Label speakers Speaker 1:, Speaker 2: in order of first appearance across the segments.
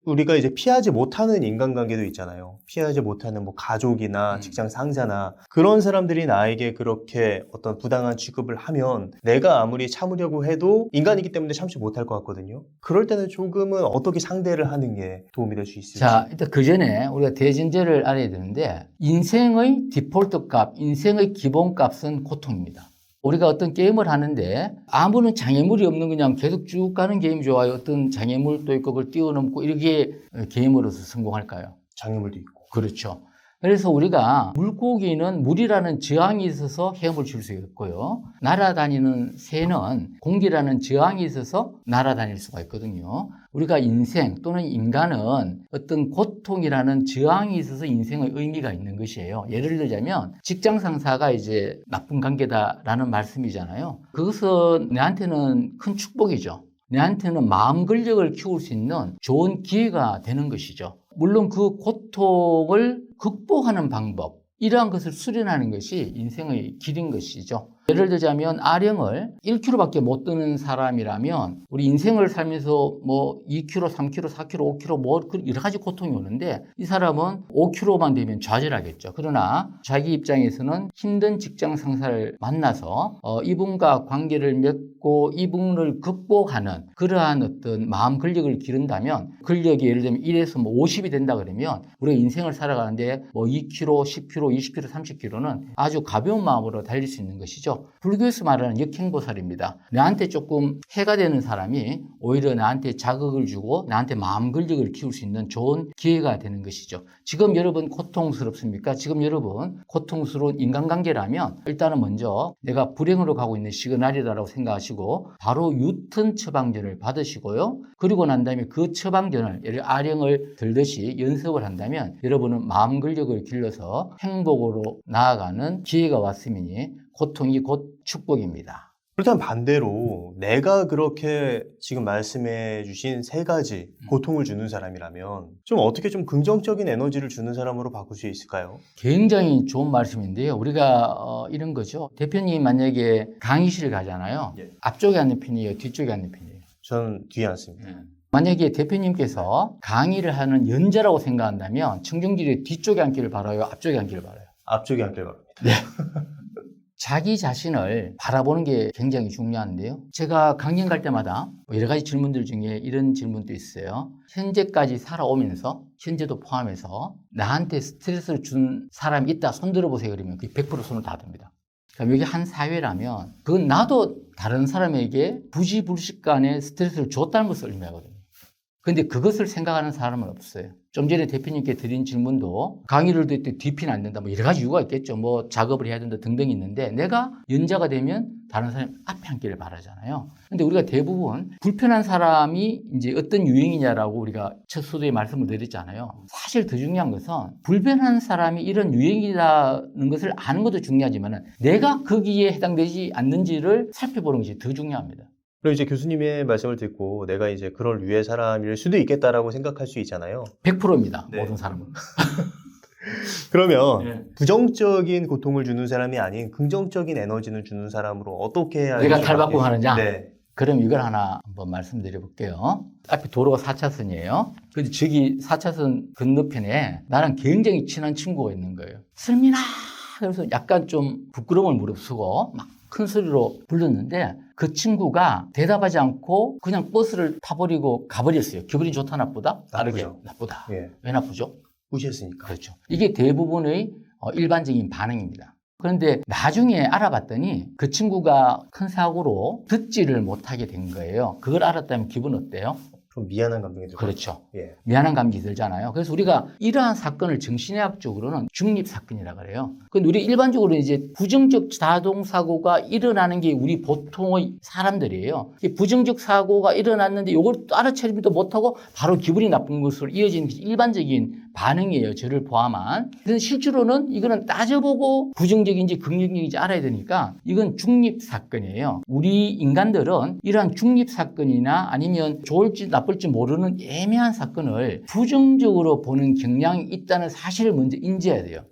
Speaker 1: 우리가 이제 피하지 못하는 인간관계도 있잖아요. 피하지 못하는 뭐 가족이나 직장 상사나 그런 사람들이 나에게 그렇게 어떤 부당한 취급을 하면 내가 아무리 참으려고 해도 인간이기 때문에 참지 못할 것 같거든요. 그럴 때는 조금은 어떻게 상대를 하는 게 도움이 될 수 있을지.
Speaker 2: 자, 일단 그 전에 우리가 대전제를 알아야 되는데 인생의 디폴트 값, 인생의 기본 값은 고통입니다. 우리가 어떤 게임을 하는데 아무런 장애물이 없는 그냥 계속 쭉 가는 게임이 좋아요. 어떤 장애물도 있고 그걸 뛰어넘고 이렇게 게임으로서 성공할까요?
Speaker 1: 장애물도 있고.
Speaker 2: 그렇죠. 그래서 우리가 물고기는 물이라는 저항이 있어서 헤엄을 칠 수 있고요. 날아다니는 새는 공기라는 저항이 있어서 날아다닐 수가 있거든요. 우리가 인생 또는 인간은 어떤 고통이라는 저항이 있어서 인생의 의미가 있는 것이에요. 예를 들자면 직장 상사가 이제 나쁜 관계다라는 말씀이잖아요. 그것은 내한테는 큰 축복이죠. 내한테는 마음 근력을 키울 수 있는 좋은 기회가 되는 것이죠. 물론 그 고통을 극복하는 방법, 이러한 것을 수련하는 것이 인생의 길인 것이죠. 예를 들자면 아령을 1km밖에 못 드는 사람이라면 우리 인생을 살면서 뭐 2km, 3km, 4km, 5km 뭐 여러 가지 고통이 오는데 이 사람은 5km만 되면 좌절하겠죠. 그러나 자기 입장에서는 힘든 직장 상사를 만나서 이분과 관계를 맺고 이분을 극복하는 그러한 어떤 마음 근력을 기른다면 근력이 예를 들면 1에서 뭐 50이 된다 그러면 우리가 인생을 살아가는데 뭐 2km, 10km, 20km, 30km는 아주 가벼운 마음으로 달릴 수 있는 것이죠. 불교에서 말하는 역행보살입니다. 나한테 조금 해가 되는 사람이 오히려 나한테 자극을 주고 나한테 마음 근력을 키울 수 있는 좋은 기회가 되는 것이죠. 지금 여러분 고통스럽습니까? 지금 여러분 고통스러운 인간관계라면 일단은 먼저 내가 불행으로 가고 있는 시그널이다라고 생각하시고 바로 유턴 처방전을 받으시고요. 그리고 난 다음에 그 처방전을 예를 아령을 들듯이 연습을 한다면 여러분은 마음 근력을 길러서 행복으로 나아가는 기회가 왔으니 고통이 곧 축복입니다.
Speaker 1: 그렇다면 반대로 내가 그렇게 지금 말씀해 주신 세 가지 고통을 주는 사람이라면 좀 어떻게 좀 긍정적인 에너지를 주는 사람으로 바꿀 수 있을까요?
Speaker 2: 굉장히 좋은 말씀인데요. 우리가 이런 거죠. 대표님 만약에 강의실 가잖아요.
Speaker 1: 예.
Speaker 2: 앞쪽에 앉는 편이에요? 뒤쪽에 앉는 편이에요?
Speaker 1: 저는 뒤에 앉습니다.
Speaker 2: 만약에 대표님께서 강의를 하는 연자라고 생각한다면 청중들이 뒤쪽에 앉기를 바라요? 앞쪽에 앉기를 바라요?
Speaker 1: 앞쪽에 앉길 바랍니다.
Speaker 2: 네. 자기 자신을 바라보는 게 굉장히 중요한데요. 제가 강연 갈 때마다 여러 가지 질문들 중에 이런 질문도 있어요. 현재까지 살아오면서, 현재도 포함해서 나한테 스트레스를 준 사람이 있다, 손 들어보세요. 그러면 그게 100% 손을 다 듭니다. 그러니까 여기 한 사회라면 그건 나도 다른 사람에게 부지불식간에 스트레스를 줬다는 것을 의미하거든요. 근데 그것을 생각하는 사람은 없어요. 좀 전에 대표님께 드린 질문도 강의를 들 때 뒤피는 안 된다. 뭐 여러 가지 이유가 있겠죠. 뭐 작업을 해야 된다 등등이 있는데 내가 연자가 되면 다른 사람이 앞에 앉기를 바라잖아요. 근데 우리가 대부분 불편한 사람이 이제 어떤 유행이냐라고 우리가 첫 소두에 말씀을 드렸잖아요. 사실 더 중요한 것은 불편한 사람이 이런 유행이라는 것을 아는 것도 중요하지만 내가 거기에 해당되지 않는지를 살펴보는 것이 더 중요합니다.
Speaker 1: 그리고 이제 교수님의 말씀을 듣고 내가 이제 그럴 류의 사람일 수도 있겠다라고 생각할 수 있잖아요.
Speaker 2: 100%입니다.
Speaker 1: 네.
Speaker 2: 모든 사람은.
Speaker 1: 그러면
Speaker 2: 네.
Speaker 1: 부정적인 고통을 주는 사람이 아닌 긍정적인 에너지를 주는 사람으로 어떻게 해야
Speaker 2: 내가 탈바꿈하느냐?
Speaker 1: 네.
Speaker 2: 그럼 이걸 하나 한번 말씀드려 볼게요. 앞에 도로가 4차선이에요. 근데 저기 4차선 건너편에 나랑 굉장히 친한 친구가 있는 거예요. 슬민아! 그래서 약간 좀 부끄러움을 무릅쓰고 막 큰 소리로 불렀는데 그 친구가 대답하지 않고 그냥 버스를 타버리고 가버렸어요. 기분이 좋다 나쁘다? 빠르게 나쁘다.
Speaker 1: 예.
Speaker 2: 왜 나쁘죠?
Speaker 1: 무시했으니까.
Speaker 2: 그렇죠. 이게 대부분의 일반적인 반응입니다. 그런데 나중에 알아봤더니 그 친구가 큰 사고로 듣지를 못하게 된 거예요. 그걸 알았다면 기분 어때요?
Speaker 1: 좀 미안한 감정이 들어요.
Speaker 2: 그렇죠.
Speaker 1: 예.
Speaker 2: 미안한 감기 들잖아요. 그래서 우리가 이러한 사건을 정신의학적으로는 중립사건이라고 그래요. 근데 우리 일반적으로 이제 부정적 자동사고가 일어나는 게 우리 보통의 사람들이에요. 부정적 사고가 일어났는데 이걸 알아차리지도 못하고 바로 기분이 나쁜 것으로 이어지는 게 일반적인 반응이에요. 저를 포함한. 그래서 실제로는 이거는 따져보고 부정적인지 긍정적인지 알아야 되니까 이건 중립사건이에요. 우리 인간들은 이러한 중립사건이나 아니면 좋을지 나쁠지 모르는 애매한 사건을 부정적으로 보는 경향이 있다는 사실을 먼저 인지해야 돼요.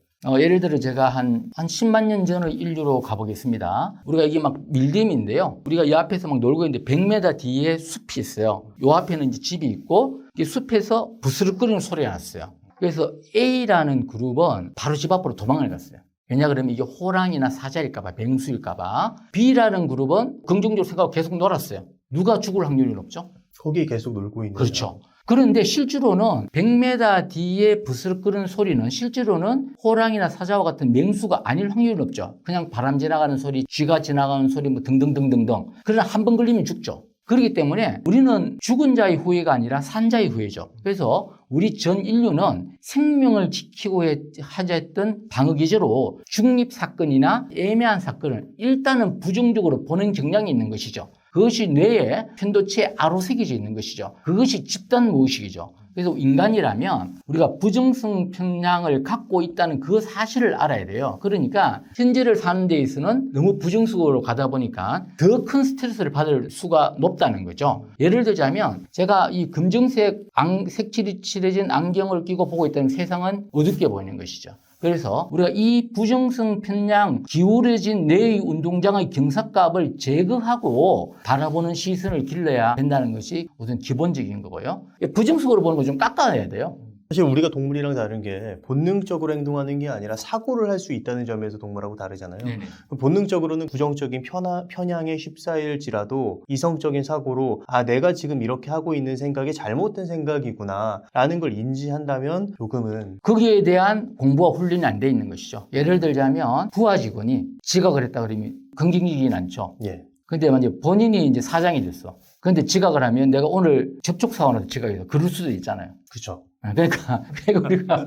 Speaker 2: 예를 들어 제가 한 10만 년 전의 인류로 가보겠습니다. 우리가 이게 막 밀림인데요. 우리가 이 앞에서 막 놀고 있는데 100m 뒤에 숲이 있어요. 요 앞에는 이제 집이 있고 이 숲에서 부스럭거리는 소리가 났어요. 그래서 A라는 그룹은 바로 집 앞으로 도망을 갔어요. 왜냐 그러면 이게 호랑이나 사자일까봐, 맹수일까봐. B라는 그룹은 긍정적으로 생각하고 계속 놀았어요. 누가 죽을 확률이 높죠?
Speaker 1: 거기 계속 놀고 있는.
Speaker 2: 그렇죠. 그런데 실제로는 100m 뒤에 부스럭거리는 소리는 실제로는 호랑이나 사자와 같은 맹수가 아닐 확률이 높죠. 그냥 바람 지나가는 소리, 쥐가 지나가는 소리 뭐 등등등등등. 그러나 한 번 걸리면 죽죠. 그렇기 때문에 우리는 죽은 자의 후회가 아니라 산 자의 후회죠. 그래서 우리 전 인류는 생명을 지키고 하자 했던 방어 기제로 중립사건이나 애매한 사건을 일단은 부정적으로 보는 경향이 있는 것이죠. 그것이 뇌에 편도체에 아로새겨져 있는 것이죠. 그것이 집단 무의식이죠. 그래서 인간이라면 우리가 부정성 편향을 갖고 있다는 그 사실을 알아야 돼요. 그러니까 현재를 사는 데 있어서는 너무 부정적으로 가다 보니까 더 큰 스트레스를 받을 수가 높다는 거죠. 예를 들자면 제가 이 금정색 색칠이 칠해진 안경을 끼고 보고 있다는 세상은 어둡게 보이는 것이죠. 그래서 우리가 이 부정성 편향, 기울어진 뇌의 운동장의 경사값을 제거하고 바라보는 시선을 길러야 된다는 것이 우선 기본적인 거고요. 부정적으로 보는 거 좀 깎아내야 돼요.
Speaker 1: 사실 우리가 동물이랑 다른 게 본능적으로 행동하는 게 아니라 사고를 할 수 있다는 점에서 동물하고 다르잖아요.
Speaker 2: 네네.
Speaker 1: 본능적으로는 부정적인 편향에 휩싸일지라도 이성적인 사고로 내가 지금 이렇게 하고 있는 생각이 잘못된 생각이구나 라는 걸 인지한다면 조금은
Speaker 2: 거기에 대한 공부와 훈련이 안 돼 있는 것이죠. 예를 들자면 부하 직원이 지각을 했다 그러면 긍정적이진 않죠.
Speaker 1: 예.
Speaker 2: 근데 만약에 본인이 이제 사장이 됐어. 근데 지각을 하면 내가 오늘 접촉사원으로 지각해서 그럴 수도 있잖아요.
Speaker 1: 그렇죠.
Speaker 2: 그러니까 우리가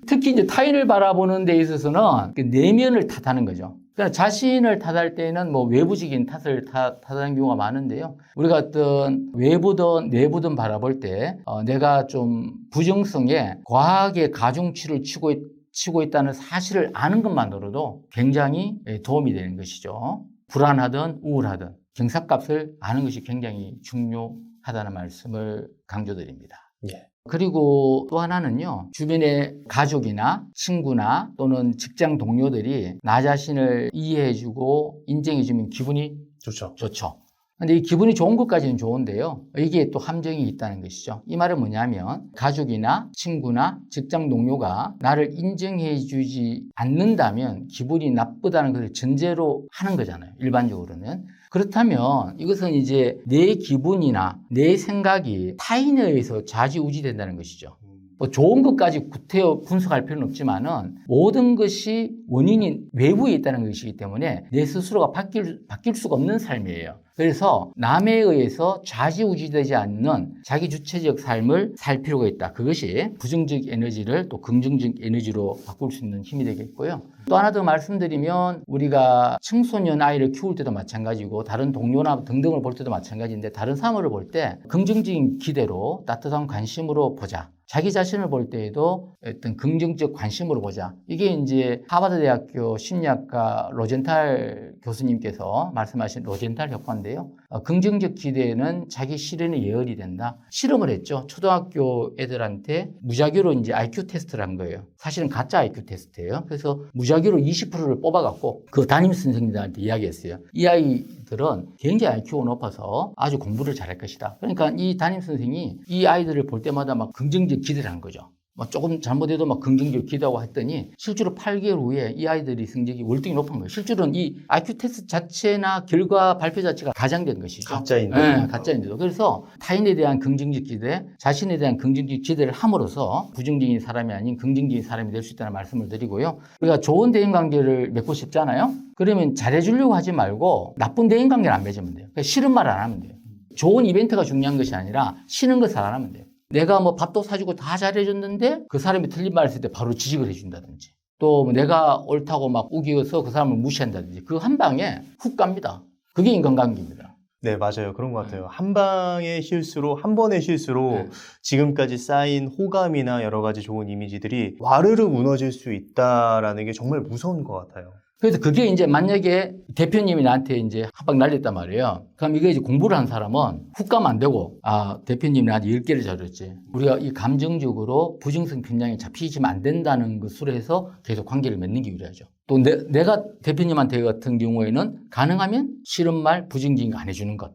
Speaker 2: 특히 이제 타인을 바라보는 데 있어서는 그 내면을 탓하는 거죠. 그러니까 자신을 탓할 때는 뭐 외부적인 탓을 탓하는 경우가 많은데요. 우리가 어떤 외부든 내부든 바라볼 때 내가 좀 부정성에 과하게 가중치를 치고 있다는 사실을 아는 것만으로도 굉장히 도움이 되는 것이죠. 불안하든 우울하든 경사값을 아는 것이 굉장히 중요하다는 말씀을 강조드립니다.
Speaker 1: 예.
Speaker 2: 그리고 또 하나는요, 주변의 가족이나 친구나 또는 직장 동료들이 나 자신을 이해해주고 인정해주면 기분이
Speaker 1: 좋죠.
Speaker 2: 좋죠. 근데 이 기분이 좋은 것까지는 좋은데요. 이게 또 함정이 있다는 것이죠. 이 말은 뭐냐면 가족이나 친구나 직장 동료가 나를 인정해주지 않는다면 기분이 나쁘다는 것을 전제로 하는 거잖아요. 일반적으로는. 그렇다면 이것은 이제 내 기분이나 내 생각이 타인에 의해서 좌지우지된다는 것이죠. 뭐 좋은 것까지 구태여 분석할 필요는 없지만은 모든 것이 원인이 외부에 있다는 것이기 때문에 내 스스로가 바뀔 수가 없는 삶이에요. 그래서 남에 의해서 좌지우지되지 않는 자기 주체적 삶을 살 필요가 있다. 그것이 부정적 에너지를 또 긍정적 에너지로 바꿀 수 있는 힘이 되겠고요. 또 하나 더 말씀드리면 우리가 청소년 아이를 키울 때도 마찬가지고 다른 동료나 등등을 볼 때도 마찬가지인데 다른 사물을 볼 때 긍정적인 기대로 따뜻한 관심으로 보자. 자기 자신을 볼 때에도 어떤 긍정적 관심으로 보자. 이게 이제 하버드 대학교 심리학과 로젠탈 교수님께서 말씀하신 로젠탈 효과인데요. 긍정적 기대는 자기 실현의 예언이 된다. 실험을 했죠. 초등학교 애들한테 무작위로 이제 IQ 테스트를 한 거예요. 사실은 가짜 IQ 테스트예요. 그래서 무작위로 20%를 뽑아갖고 그 담임 선생님들한테 이야기했어요. 이 아이들은 굉장히 IQ가 높아서 아주 공부를 잘할 것이다. 그러니까 이 담임 선생이 이 아이들을 볼 때마다 막 긍정적 기대를 한 거죠. 뭐 조금 잘못해도 막 긍정적으로 기대하고 했더니 실제로 8개월 후에 이 아이들이 성적이 월등히 높은 거예요. 실제로는 이 IQ 테스트 자체나 결과 발표 자체가 가장된 것이죠.
Speaker 1: 가짜인데.
Speaker 2: 네, 가짜인데도. 그래서 타인에 대한 긍정적 기대, 자신에 대한 긍정적 기대를 함으로써 부정적인 사람이 아닌 긍정적인 사람이 될 수 있다는 말씀을 드리고요. 우리가 좋은 대인관계를 맺고 싶잖아요. 그러면 잘해주려고 하지 말고 나쁜 대인관계를 안 맺으면 돼요. 그러니까 싫은 말 안 하면 돼요. 좋은 이벤트가 중요한 것이 아니라 싫은 것을 안 하면 돼요. 내가 뭐 밥도 사주고 다 잘해줬는데 그 사람이 틀린 말 했을 때 바로 지적을 해준다든지 또 내가 옳다고 막 우기어서 그 사람을 무시한다든지 그 한 방에 훅 갑니다. 그게 인간관계입니다.
Speaker 1: 네, 맞아요. 그런 것 같아요. 한 방의 실수로, 한 번의 실수로 지금까지 쌓인 호감이나 여러 가지 좋은 이미지들이 와르르 무너질 수 있다라는 게 정말 무서운 것 같아요.
Speaker 2: 그래서 그게 이제 만약에 대표님이 나한테 이제 한 방 날렸단 말이에요. 그럼 이게 이제 공부를 한 사람은 훅 가면 안 되고, 대표님이 나한테 10개를 잘했지. 우리가 이 감정적으로 부정성 편향이 잡히시면 안 된다는 것으로 해서 계속 관계를 맺는 게 유리하죠. 또 내가 대표님한테 같은 경우에는 가능하면 싫은 말, 부정적인 거 안 해주는 것.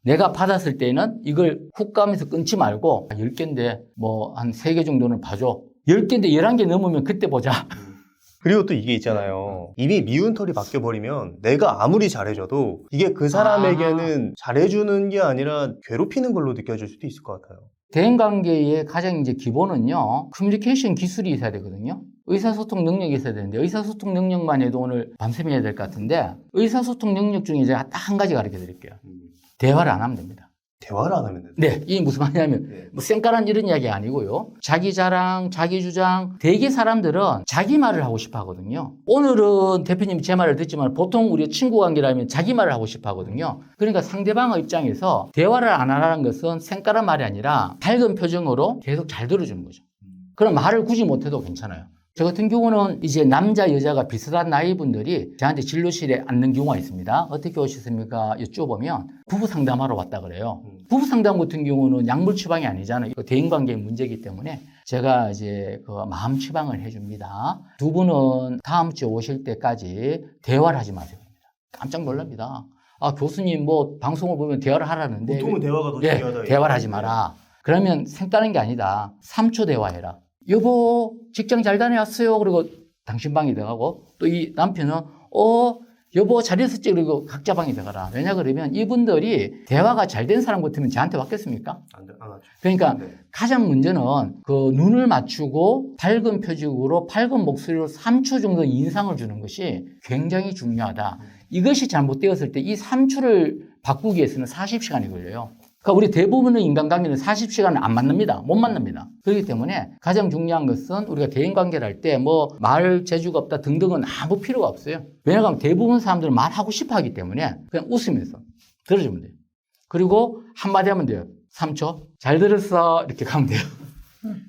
Speaker 2: 내가 받았을 때는 이걸 훅 가면서 끊지 말고 10개인데 뭐 한 3개 정도는 봐줘. 10개인데 11개 넘으면 그때 보자.
Speaker 1: 그리고 또 이게 있잖아요. 이미 미운 털이 바뀌어버리면 내가 아무리 잘해줘도 이게 그 사람에게는 잘해주는 게 아니라 괴롭히는 걸로 느껴질 수도 있을 것 같아요.
Speaker 2: 대인관계의 가장 이제 기본은요, 커뮤니케이션 기술이 있어야 되거든요. 의사소통 능력이 있어야 되는데, 의사소통 능력만 해도 오늘 밤샘 해야 될 것 같은데, 의사소통 능력 중에 제가 딱 한 가지 가르쳐 드릴게요. 대화를 안 하면 됩니다.
Speaker 1: 대화를 안 하면 된다.
Speaker 2: 네, 이게 무슨 말이냐면,
Speaker 1: 네.
Speaker 2: 뭐 쌩까란 이런 이야기 아니고요. 자기 자랑, 자기 주장, 대개 사람들은 자기 말을 하고 싶어 하거든요. 오늘은 대표님이 제 말을 듣지만 보통 우리 친구 관계라면 자기 말을 하고 싶어 하거든요. 그러니까 상대방의 입장에서 대화를 안 하라는 것은 쌩까란 말이 아니라 밝은 표정으로 계속 잘 들어주는 거죠. 그럼 말을 굳이 못해도 괜찮아요. 저 같은 경우는 이제 남자, 여자가 비슷한 나이 분들이 저한테 진료실에 앉는 경우가 있습니다. 어떻게 오셨습니까? 여쭤보면 부부 상담하러 왔다 그래요. 부부 상담 같은 경우는 약물 처방이 아니잖아요. 이거 대인관계의 문제이기 때문에 제가 이제 그 마음 처방을 해줍니다. 두 분은 다음 주에 오실 때까지 대화를 하지 마세요. 깜짝 놀랍니다. 아, 교수님 뭐 방송을 보면 대화를 하라는데.
Speaker 1: 보통은 대화가 더
Speaker 2: 예,
Speaker 1: 중요하다.
Speaker 2: 대화를 하지 마라. 그러면 색다른 게 아니다. 3초 대화해라. 여보, 직장 잘 다녀왔어요. 그리고 당신 방에 들어가고, 또 이 남편은, 여보, 잘 있었지? 그리고 각자 방에 들어가라. 왜냐, 그러면 이분들이 대화가 잘 된 사람 같으면 저한테 왔겠습니까?
Speaker 1: 안 하죠.
Speaker 2: 그러니까
Speaker 1: 네.
Speaker 2: 가장 문제는 그 눈을 맞추고 밝은 표정으로 밝은 목소리로 3초 정도 인상을 주는 것이 굉장히 중요하다. 이것이 잘못되었을 때 이 3초를 바꾸기 위해서는 40시간이 걸려요. 그러니까 우리 대부분의 인간관계는 40시간은 안 만납니다. 못 만납니다. 그렇기 때문에 가장 중요한 것은 우리가 대인관계를 할 때 뭐 말 재주가 없다 등등은 아무 필요가 없어요. 왜냐하면 대부분 사람들은 말하고 싶어 하기 때문에 그냥 웃으면서 들어주면 돼요. 그리고 한마디 하면 돼요. 3초. 잘 들었어. 이렇게 가면 돼요.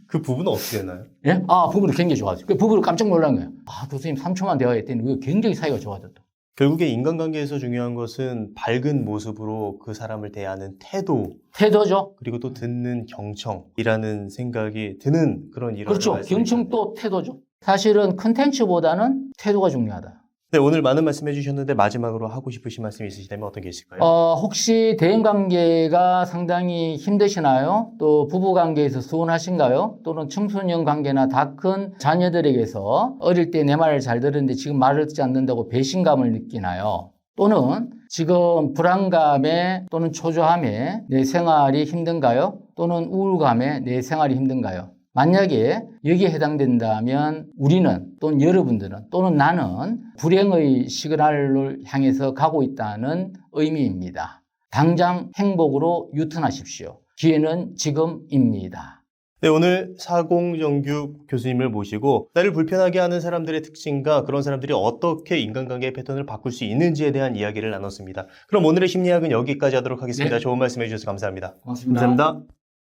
Speaker 1: 그 부분은 어떻게 되나요?
Speaker 2: 예? 아, 부부를 굉장히 좋아하죠. 그 부부를 깜짝 놀란 거예요. 아, 교수님 3초만 대화했더니 우리가 굉장히 사이가 좋아졌다.
Speaker 1: 결국에 인간관계에서 중요한 것은 밝은 모습으로 그 사람을 대하는 태도,
Speaker 2: 태도죠.
Speaker 1: 그리고 또 듣는 경청이라는 생각이 드는 그런 일화를
Speaker 2: 그렇죠.
Speaker 1: 말씀해
Speaker 2: 경청도 태도죠. 사실은 컨텐츠보다는 태도가 중요하다.
Speaker 1: 네, 오늘 많은 말씀해 주셨는데 마지막으로 하고 싶으신 말씀 있으시다면 어떤 게 있을까요?
Speaker 2: 혹시 대인관계가 상당히 힘드시나요? 또 부부관계에서 서운하신가요? 또는 청소년 관계나 다 큰 자녀들에게서 어릴 때 내 말을 잘 들었는데 지금 말을 듣지 않는다고 배신감을 느끼나요? 또는 지금 불안감에 또는 초조함에 내 생활이 힘든가요? 또는 우울감에 내 생활이 힘든가요? 만약에 여기에 해당된다면 우리는 또는 여러분들은 또는 나는 불행의 시그널을 향해서 가고 있다는 의미입니다. 당장 행복으로 유턴하십시오. 기회는 지금입니다.
Speaker 1: 네, 오늘 사공정규 교수님을 모시고 나를 불편하게 하는 사람들의 특징과 그런 사람들이 어떻게 인간관계의 패턴을 바꿀 수 있는지에 대한 이야기를 나눴습니다. 그럼 오늘의 심리학은 여기까지 하도록 하겠습니다.
Speaker 2: 네.
Speaker 1: 좋은 말씀 해주셔서 감사합니다.
Speaker 2: 고맙습니다.
Speaker 1: 감사합니다.